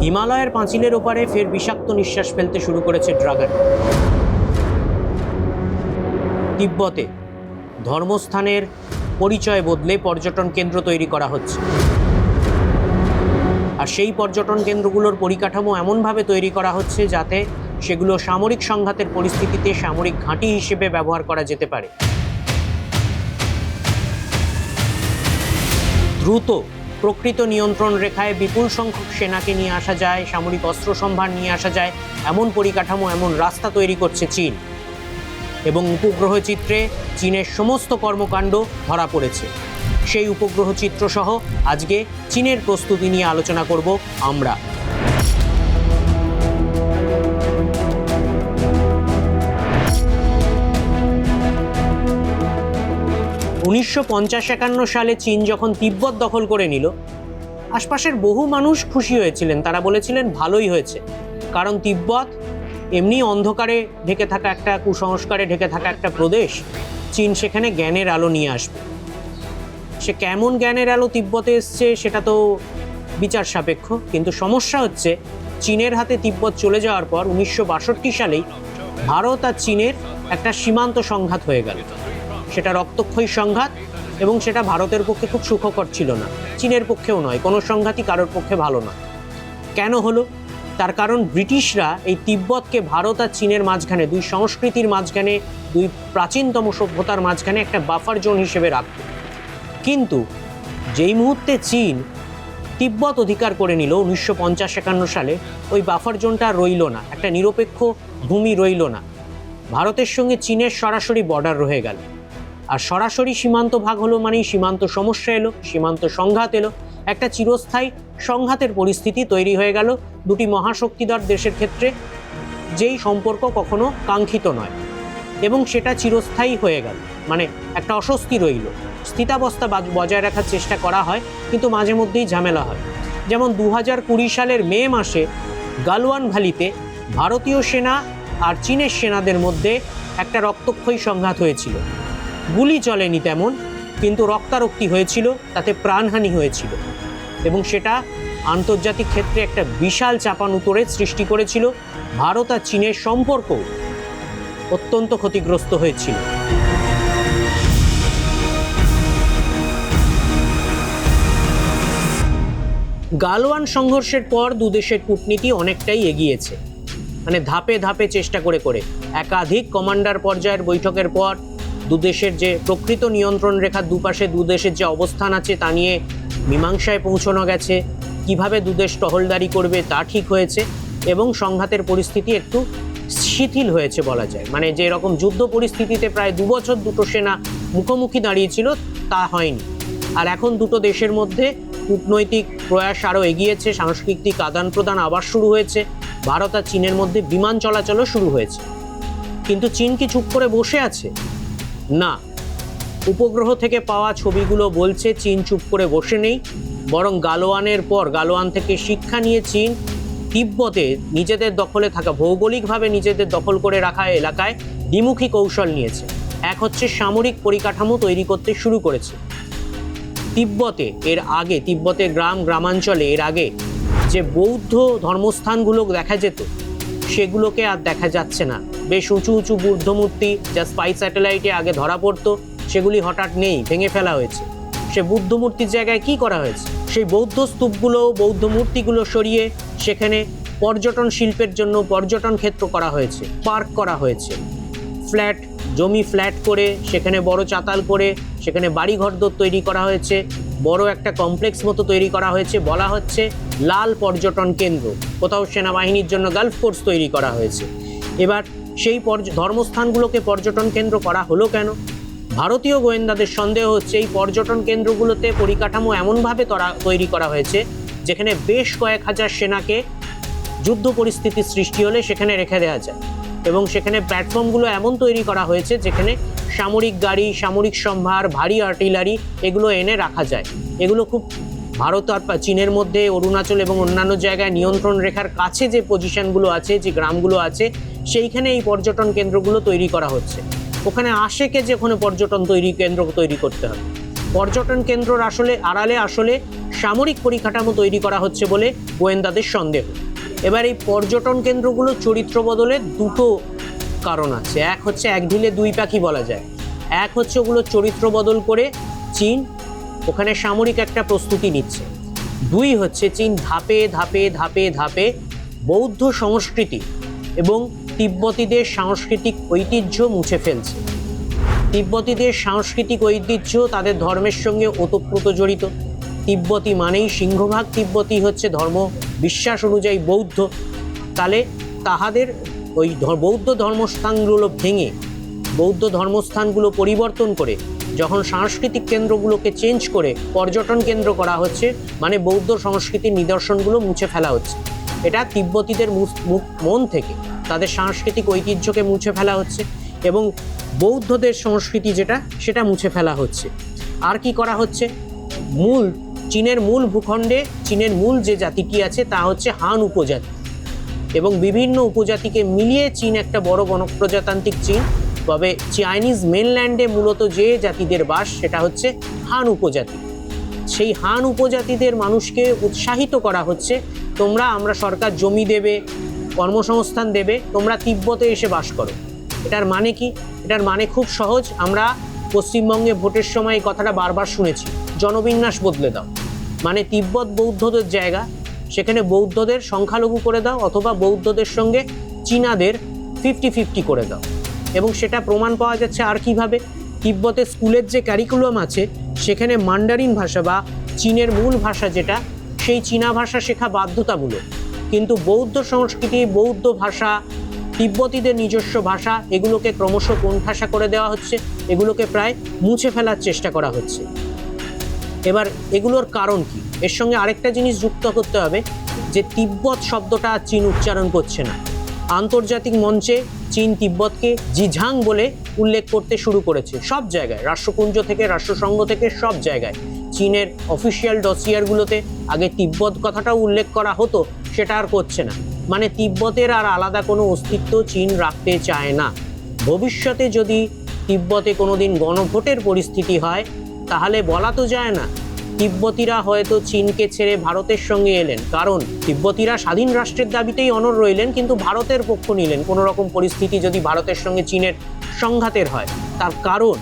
হিমালয়ের পাঁচিলের ওপারে ফের বিষাক্ত নিঃশ্বাস ফেলতে শুরু করেছে ড্রাগন। তিব্বতে ধর্মস্থানের পরিচয় বদলে পর্যটন কেন্দ্র তৈরি করা হচ্ছে, আর সেই পর্যটন কেন্দ্রগুলোর পরিকাঠামো এমনভাবে তৈরি করা হচ্ছে যাতে সেগুলো সামরিক সংঘাতের পরিস্থিতিতে সামরিক ঘাঁটি হিসেবে ব্যবহার করা যেতে পারে। দ্রুত প্রকৃত নিয়ন্ত্রণ রেখায় বিপুল সংখ্যক সেনাকে নিয়ে আসা যায়, সামরিক অস্ত্র সম্ভার নিয়ে আসা যায়, এমন পরিকাঠামো, এমন রাস্তা তৈরি করছে চীন। এবং উপগ্রহ চিত্রে চীনের সমস্ত কর্মকাণ্ড ধরা পড়েছে। সেই উপগ্রহ চিত্র সহ আজকে চীনের প্রস্তুতি নিয়ে আলোচনা করব আমরা। 1950-51 সালে চীন যখন তিব্বত দখল করে নিল, আশপাশের বহু মানুষ খুশি হয়েছিলেন। তারা বলেছিলেন ভালোই হয়েছে, কারণ তিব্বত এমনি অন্ধকারে ঢেকে থাকা একটা, কুসংস্কারে ঢেকে থাকা একটা প্রদেশ। চীন সেখানে জ্ঞানের আলো নিয়ে আসবে। সে কেমন জ্ঞানের আলো তিব্বতে এসছে সেটা তো বিচার সাপেক্ষ, কিন্তু সমস্যা হচ্ছে চীনের হাতে তিব্বত চলে যাওয়ার পর 1962 সালেই ভারত আর চীনের একটা সীমান্ত সংঘাত হয়ে গেল। সেটা রক্তক্ষয়ী সংঘাত, এবং সেটা ভারতের পক্ষে খুব সুখকর ছিল না, চীনের পক্ষেও নয়। কোনো সংঘাতই কারোর পক্ষে ভালো নয়। কেন হলো? তার কারণ ব্রিটিশরা এই তিব্বতকে ভারত আর চীনের মাঝখানে, দুই সংস্কৃতির মাঝখানে, দুই প্রাচীনতম সভ্যতার মাঝখানে একটা বাফার জোন হিসেবে রাখত। কিন্তু যেই মুহূর্তে চীন তিব্বত অধিকার করে নিল 1950-51 সালে, ওই বাফার জোনটা রইল না, একটা নিরপেক্ষ ভূমি রইল না। ভারতের সঙ্গে চীনের সরাসরি বর্ডার রয়ে গেল। আর সরাসরি সীমান্ত ভাগ হলো মানেই সীমান্ত সমস্যা এলো, সীমান্ত সংঘাত এলো, একটা চিরস্থায়ী সংঘাতের পরিস্থিতি তৈরি হয়ে গেল দুটি মহাশক্তিধর দেশের ক্ষেত্রে, যেই সম্পর্ক কখনো কাঙ্ক্ষিত নয়, এবং সেটা চিরস্থায়ী হয়ে গেল। মানে একটা অস্বস্তি রইল, স্থিতাবস্থা বজায় রাখার চেষ্টা করা হয়, কিন্তু মাঝে মধ্যেই ঝামেলা হয়। যেমন 2020 সালের মে মাসে গালওয়ান ভ্যালিতে ভারতীয় সেনা আর চীনের সেনাদের মধ্যে একটা রক্তক্ষয়ী সংঘাত হয়েছিল। গুলি চলেনি তেমন, কিন্তু রক্তারক্তি হয়েছিল, তাতে প্রাণহানি হয়েছিল, এবং সেটা আন্তর্জাতিক ক্ষেত্রে একটা বিশাল চাপানুতোড়ের সৃষ্টি করেছিল। ভারত আর চীনের সম্পর্ক অত্যন্ত ক্ষতিগ্রস্ত হয়েছিল। গালওয়ান সংঘর্ষের পর দুদেশের কূটনীতি অনেকটাই এগিয়েছে, মানে ধাপে ধাপে চেষ্টা করে করে একাধিক কমান্ডার পর্যায়ের বৈঠকের পর দুদেশের যে প্রকৃত নিয়ন্ত্রণ রেখার দুপাশে দুদেশের যে অবস্থান আছে তা নিয়ে মীমাংসায় পৌঁছানো গেছে। কিভাবে দুদেশ টহলদারি করবে তা ঠিক হয়েছে, এবং সংঘাতের পরিস্থিতি একটু শিথিল হয়েছে বলা যায়। মানে যে রকম যুদ্ধ পরিস্থিতিতে প্রায় 2 বছর দুটো সেনা মুখোমুখি দাঁড়িয়েছিল, তা হয়নি। আর এখন দুটো দেশের মধ্যে কূটনৈতিক প্রয়াস আরও এগিয়েছে, সাংস্কৃতিক আদান প্রদান আবার শুরু হয়েছে, ভারত আর চীনের মধ্যে বিমান চলাচলও শুরু হয়েছে। কিন্তু চীন কি চুপ করে বসে আছে? না, উপগ্রহ থেকে পাওয়া ছবিগুলো বলছে চীন চুপ করে বসে নেই, বরং গালওয়ানের পর, গালওয়ান থেকে শিক্ষা নিয়ে চীন তিব্বতে নিজেদের দখলে থাকা, ভৌগোলিকভাবে নিজেদের দখল করে রাখা এলাকায় দ্বিমুখী কৌশল নিয়েছে। এক হচ্ছে সামরিক পরিকাঠামো তৈরি করতে শুরু করেছে। তিব্বতে এর আগে, তিব্বতের গ্রামাঞ্চলে এর আগে যে বৌদ্ধ ধর্মস্থানগুলো দেখা যেত, সেগুলোকে আর দেখা যাচ্ছে না। বেশ উঁচু উঁচু বুদ্ধ মূর্তি যা স্পাই স্যাটেলাইটে আগে ধরা পড়তো, সেগুলি হঠাৎ নেই, ভেঙে ফেলা হয়েছে। সে বুদ্ধ মূর্তির জায়গায় কি করা হয়েছে? সেই বৌদ্ধ স্তূপগুলো, বৌদ্ধ মূর্তিগুলো সরিয়ে সেখানে পর্যটন শিল্পের জন্য পর্যটন ক্ষেত্র করা হয়েছে, পার্ক করা হয়েছে, জমি ফ্ল্যাট করে সেখানে বড় চাতাল করে সেখানে বাড়িঘর তৈরি করা হয়েছে, বড় একটা কমপ্লেক্স মতো তৈরি করা হয়েছে। বলা হচ্ছে লাল পর্যটন কেন্দ্র। কোথাও সেনাবাহিনীর জন্য গালফ কোর্স তৈরি করা হয়েছে। এবার সেই ধর্মস্থানগুলোকে পর্যটন কেন্দ্র করা হলো কেন? ভারতীয় গোয়েন্দাদের সন্দেহ হচ্ছে এই পর্যটন কেন্দ্রগুলোতে পরিকাঠামো এমনভাবে তৈরি করা হয়েছে যেখানে বেশ কয়েক হাজার সেনাকে যুদ্ধ পরিস্থিতির সৃষ্টি হলে সেখানে রেখে দেওয়া যায়, এবং সেখানে প্ল্যাটফর্মগুলো এমন তৈরি করা হয়েছে যেখানে সামরিক গাড়ি, সামরিক সম্ভার, ভারী আর্টিলারি এগুলো এনে রাখা যায়। এগুলো খুব ভারত আর চীনের মধ্যে অরুণাচল এবং অন্যান্য জায়গায় নিয়ন্ত্রণ রেখার কাছে যে পজিশনগুলো আছে, যে গ্রামগুলো আছে, সেইখানে এই পর্যটন কেন্দ্রগুলো তৈরি করা হচ্ছে। ওখানে আশেকে যে ওখানে পর্যটন কেন্দ্র তৈরি করতে হবে, পর্যটন কেন্দ্রর আড়ালে আসলে সামরিক পরিকাঠামো তৈরি করা হচ্ছে বলে গোয়েন্দাদের সন্দেহ। এবার এই পর্যটন কেন্দ্রগুলো চরিত্র বদলের দুটো কারণ আছে। এক হচ্ছে এক ঢিলে দুই পাখি বলা যায়। এক হচ্ছে ওগুলো চরিত্র বদল করে চীন ওখানে সামরিক একটা প্রস্তুতি নিচ্ছে। দুই হচ্ছে চীন ধাপে ধাপে ধাপে ধাপে বৌদ্ধ সংস্কৃতি এবং তিব্বতীদের সাংস্কৃতিক ঐতিহ্য মুছে ফেলছে। তিব্বতীদের সাংস্কৃতিক ঐতিহ্য তাদের ধর্মের সঙ্গে ওতপ্রোত জড়িত। তিব্বতী মানেই সিংহভাগ তিব্বতী হচ্ছে ধর্ম বিশ্বাস অনুযায়ী বৌদ্ধ। তাহলে তাহাদের ওই বৌদ্ধ ধর্মস্থানগুলো ভেঙে বৌদ্ধ ধর্মস্থানগুলো পরিবর্তন করে যখন সাংস্কৃতিক কেন্দ্রগুলোকে চেঞ্জ করে পর্যটন কেন্দ্র করা হচ্ছে, মানে বৌদ্ধ সংস্কৃতির নিদর্শনগুলো মুছে ফেলা হচ্ছে। এটা তিব্বতীদের মন থেকে তাদের সাংস্কৃতিক ঐতিহ্যকে মুছে ফেলা হচ্ছে এবং বৌদ্ধদের সংস্কৃতি যেটা সেটা মুছে ফেলা হচ্ছে। আর কি করা হচ্ছে? চীনের মূল ভূখণ্ডে চীনের মূল যে জাতিটি আছে তা হচ্ছে হান উপজাতি এবং বিভিন্ন উপজাতিকে মিলিয়ে চীন একটা বড় গণপ্রজাতান্ত্রিক চীন। তবে চাইনিজ মেনল্যান্ডে মূলত যে জাতিদের বাস সেটা হচ্ছে হান উপজাতি। সেই হান উপজাতিদের মানুষকে উৎসাহিত করা হচ্ছে, আমরা সরকার জমি দেবে, কর্মসংস্থান দেবে, তোমরা তিব্বতে এসে বাস করো। এটার মানে কি? এটার মানে খুব সহজ। আমরা পশ্চিমবঙ্গে ভোটের সময় এই কথাটা বারবার শুনেছি, জনবিন্যাস বদলে দাও। মানে তিব্বত বৌদ্ধদের জায়গা, সেখানে বৌদ্ধদের সংখ্যালঘু করে দাও অথবা বৌদ্ধদের সঙ্গে চীনাদের 50-50 করে দাও। এবং সেটা প্রমাণ পাওয়া যাচ্ছে আর কিভাবে? তিব্বতের স্কুলের যে ক্যারিকুলাম আছে সেখানে মান্ডারিন ভাষা বা চীনের মূল ভাষা যেটা, সেই চীনা ভাষা শেখা বাধ্যতামূলক। কিন্তু বৌদ্ধ সংস্কৃতি, বৌদ্ধ ভাষা, তিব্বতীদের নিজস্ব ভাষা, এগুলোকে ক্রমশ কোণঠাসা করে দেওয়া হচ্ছে, এগুলোকে প্রায় মুছে ফেলার চেষ্টা করা হচ্ছে। এবার এগুলোর কারণ কি? এর সঙ্গে আরেকটা জিনিস যুক্ত করতে হবে যে তিব্বত শব্দটা চীন উচ্চারণ করছে না। আন্তর্জাতিক মঞ্চে চীন তিব্বতকে জিঝাং বলে উল্লেখ করতে শুরু করেছে সব জায়গায়, রাষ্ট্রপুঞ্জ থেকে রাষ্ট্রসংঘ থেকে সব জায়গায়। চীনের অফিসিয়াল ডসিয়ারগুলোতে আগে তিব্বত কথাটাও উল্লেখ করা হতো, সেটা আর করছে না। মানে তিব্বতের আর আলাদা কোনো অস্তিত্ব চীন রাখতে চায় না। ভবিষ্যতে যদি তিব্বতে কোনোদিন গণভোটের পরিস্থিতি হয় তাহলে বলা তো যায় না তিব্বতীরা হয়তো চীনকে ছেড়ে ভারতের সঙ্গে এলেন, কারণ তিব্বতীরা স্বাধীন রাষ্ট্রের দাবিতেই অনড় রইলেন কিন্তু ভারতের পক্ষ নিলেন কোনো রকম পরিস্থিতি যদি ভারতের সঙ্গে চীনের সংঘাতের হয়। তার কারণ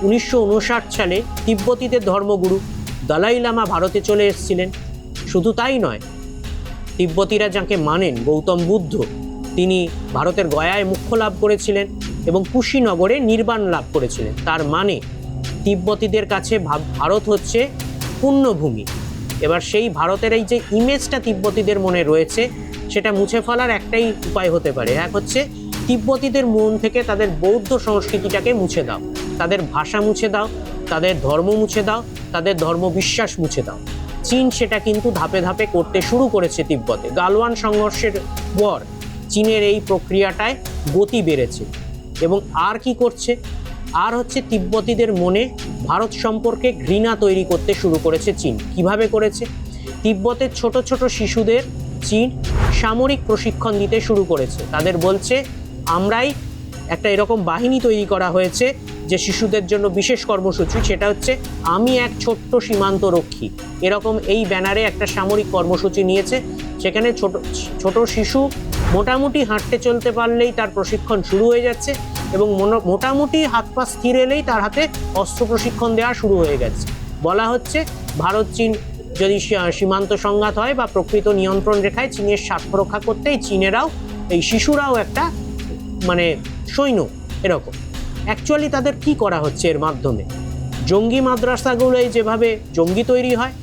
1959 সালে তিব্বতীদের ধর্মগুরু দলাই লামা ভারতে চলে এসেছিলেন। শুধু তাই নয়, তিব্বতীরা যাকে মানেন গৌতম বুদ্ধ, তিনি ভারতের গয়ায় মুখ্য লাভ করেছিলেন এবং কুশীনগরে নির্বাণ লাভ করেছিলেন। তার মানে তিব্বতীদের কাছে ভারত হচ্ছে পুণ্যভূমি। এবার সেই ভারতের এই যে ইমেজটা তিব্বতীদের মনে রয়েছে সেটা মুছে ফেলার একটাই উপায় হতে পারে। এক হচ্ছে তিব্বতীদের মন থেকে তাদের বৌদ্ধ সংস্কৃতিটাকে মুছে দাও, তাদের ভাষা মুছে দাও, তাদের ধর্ম মুছে দাও, তাদের ধর্মবিশ্বাস মুছে দাও। চীন সেটা কিন্তু ধাপে ধাপে করতে শুরু করেছে তিব্বতে। গালওয়ান সংঘর্ষের পর চীনের এই প্রক্রিয়াটায় গতি বেড়েছে। এবং আর কি করছে? আর হচ্ছে তিব্বতীদের মনে ভারত সম্পর্কে ঘৃণা তৈরি করতে শুরু করেছে চীন। কিভাবে করেছে? তিব্বতের ছোট ছোট শিশুদের চীন সামরিক প্রশিক্ষণ দিতে শুরু করেছে। তাদের বলছে আমরাই একটা এরকম বাহিনী তৈরি করা হয়েছে যে শিশুদের জন্য বিশেষ কর্মসূচি, সেটা হচ্ছে আমি এক ছোট্ট সীমান্ত রক্ষী। এরকম এই ব্যানারে একটা সামরিক কর্মসূচি নিয়েছে। সেখানে ছোট শিশু মোটামুটি হাঁটতে চলতে পারলেই তার প্রশিক্ষণ শুরু হয়ে যাচ্ছে এবং মোটামুটি হাত পা স্থির এলেই তার হাতে অস্ত্র প্রশিক্ষণ দেওয়া শুরু হয়ে গেছে। বলা হচ্ছে ভারত চীন যদি সীমান্ত সংঘাত হয় বা প্রকৃত নিয়ন্ত্রণ রেখায় চীনের স্বার্থ রক্ষা করতেই চীনেরাও এই শিশুরাও একটা সৈন্য এরকম। অ্যাকচুয়ালি তাদের কি করা হচ্ছে এর মাধ্যমে? জঙ্গি মাদ্রাসাগুলোয় যেভাবে জঙ্গি তৈরি হয়,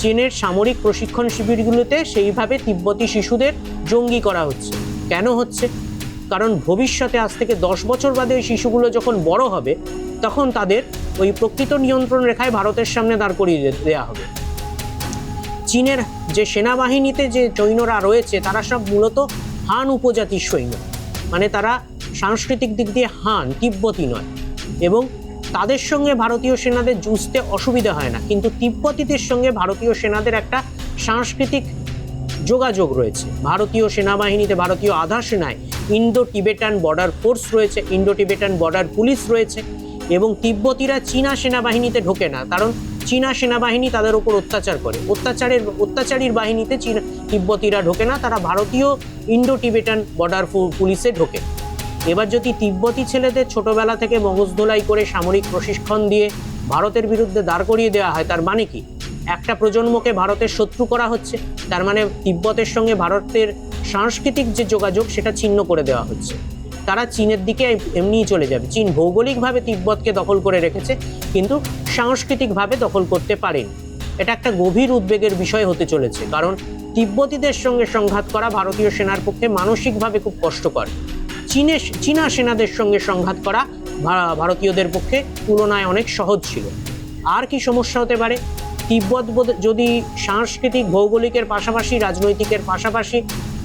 চীনের সামরিক প্রশিক্ষণ শিবিরগুলোতে সেইভাবে তিব্বতী শিশুদের জঙ্গি করা হচ্ছে। কেন হচ্ছে? কারণ ভবিষ্যতে আজ থেকে 10 বছর বাদে ওই শিশুগুলো যখন বড় হবে তখন তাদের ওই প্রকৃত নিয়ন্ত্রণ রেখায় ভারতের সামনে দাঁড় করিয়ে দেওয়া হবে। চীনের যে সেনাবাহিনীতে যে সৈন্যরা রয়েছে তারা সব মূলত হান উপজাতির সৈন্য, মানে তারা সাংস্কৃতিক দিক দিয়ে হান, তিব্বতী নয়, এবং তাদের সঙ্গে ভারতীয় সেনাদের যুঝতে অসুবিধা হয় না। কিন্তু তিব্বতীদের সঙ্গে ভারতীয় সেনাদের একটা সাংস্কৃতিক যোগাযোগ রয়েছে। ভারতীয় সেনাবাহিনীতে, ভারতীয় আধা সেনায় ইন্দো টিবেটান বর্ডার ফোর্স রয়েছে, ইন্দো টিবেটান বর্ডার পুলিশ রয়েছে। এবং তিব্বতীরা চীনা সেনাবাহিনীতে ঢোকে না, কারণ চীনা সেনাবাহিনী তাদের উপর অত্যাচার করে। অত্যাচারীর বাহিনীতে তিব্বতীরা ঢোকে না, তারা ভারতীয় ইন্ডো টিবেটান বর্ডার পুলিশে ঢোকে। এবার যদি তিব্বতী ছেলেদের ছোটবেলা থেকে মগজ ধোলাই করে সামরিক প্রশিক্ষণ দিয়ে ভারতের বিরুদ্ধে দাঁড় করিয়ে দেওয়া হয়, তার মানে কি? একটা প্রজন্মকে ভারতের শত্রু করা হচ্ছে, তার মানে তিব্বতের সঙ্গে ভারতের সাংস্কৃতিক যে যোগাযোগ সেটা ছিন্ন করে দেওয়া হচ্ছে। তারা চীনের দিকে এমনিই চলে যাবে। চীন ভৌগোলিকভাবে তিব্বতকে দখল করে রেখেছে, কিন্তু সাংস্কৃতিকভাবে দখল করতে পারেনি। এটা একটা গভীর উদ্বেগের বিষয় হতে চলেছে, কারণ তিব্বতীদের সঙ্গে সংঘাত করা ভারতীয় সেনার পক্ষে মানসিকভাবে খুব কষ্টকর। চীনা সেনাদের সঙ্গে সংঘাত করা ভারতীয়দের পক্ষে তুলনায় অনেক সহজ ছিল। আর কি সমস্যা হতে পারে? তিব্বত যদি সাংস্কৃতিক ভৌগোলিকের পাশাপাশি রাজনৈতিকের পাশাপাশি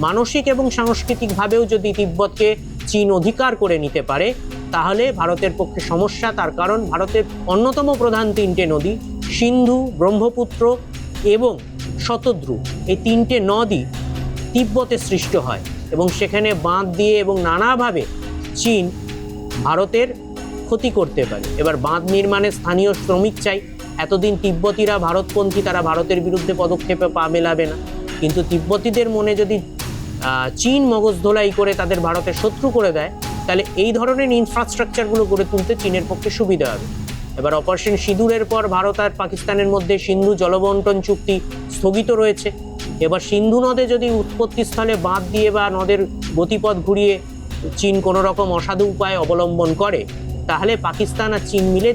মানসিক এবং সাংস্কৃতিকভাবেও যদি তিব্বতকে চীন অধিকার করে নিতে পারে, তাহলে ভারতের পক্ষে সমস্যা। তার কারণ ভারতের অন্যতম প্রধান তিনটে নদী সিন্ধু, ব্রহ্মপুত্র এবং শতদ্রু, এই তিনটে নদী তিব্বতে সৃষ্ট হয় এবং সেখানে বাঁধ দিয়ে এবং নানাভাবে চীন ভারতের ক্ষতি করতে পারে। এবার বাঁধ নির্মাণে স্থানীয় শ্রমিক চাই। এতদিন তিব্বতীরা ভারতপন্থী, তারা ভারতের বিরুদ্ধে পদক্ষেপে পা মেলাবে না, কিন্তু তিব্বতীদের মনে যদি চীন মগজ ধোলাই করে তাদের ভারতের শত্রু করে দেয়, তাহলে এই ধরনের ইনফ্রাস্ট্রাকচারগুলো গড়ে তুলতে চীনের পক্ষে সুবিধা হবে। এবার অপারেশন সিঁদুরের পর ভারত আর পাকিস্তানের মধ্যে সিন্ধু জলবন্টন চুক্তি স্থগিত রয়েছে। এবার সিন্ধু নদে যদি উৎপত্তিস্থলে বাঁধ দিয়ে বা নদের গতিপথ ঘুরিয়ে চীন কোনো রকম অসাধু উপায় অবলম্বন করে, তাহলে পাকিস্তান আর চীন মিলে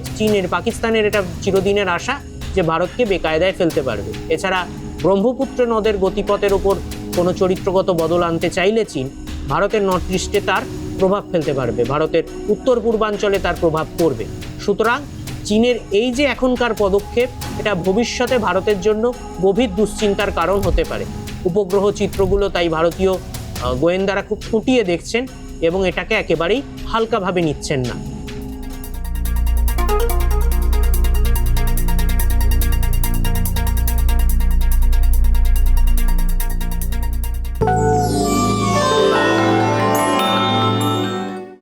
পাকিস্তানের এটা চিরদিনের আশা যে ভারতকে বেকায়দায় ফেলতে পারবে। এছাড়া ব্রহ্মপুত্র নদের গতিপথের ওপর কোনো চরিত্রগত বদল আনতে চাইলে চীন ভারতের নর্থ ইস্টে তার প্রভাব ফেলতে পারবে, ভারতের উত্তর পূর্বাঞ্চলে তার প্রভাব পড়বে। সুতরাং চীনের এই যে এখনকার পদক্ষেপ, এটা ভবিষ্যতে ভারতের জন্য গভীর দুশ্চিন্তার কারণ হতে পারে। উপগ্রহ চিত্রগুলো তাই ভারতীয় গোয়েন্দারা খুব খুঁটিয়ে দেখছেন এবং এটাকে একেবারেই হালকাভাবে নিচ্ছেন না।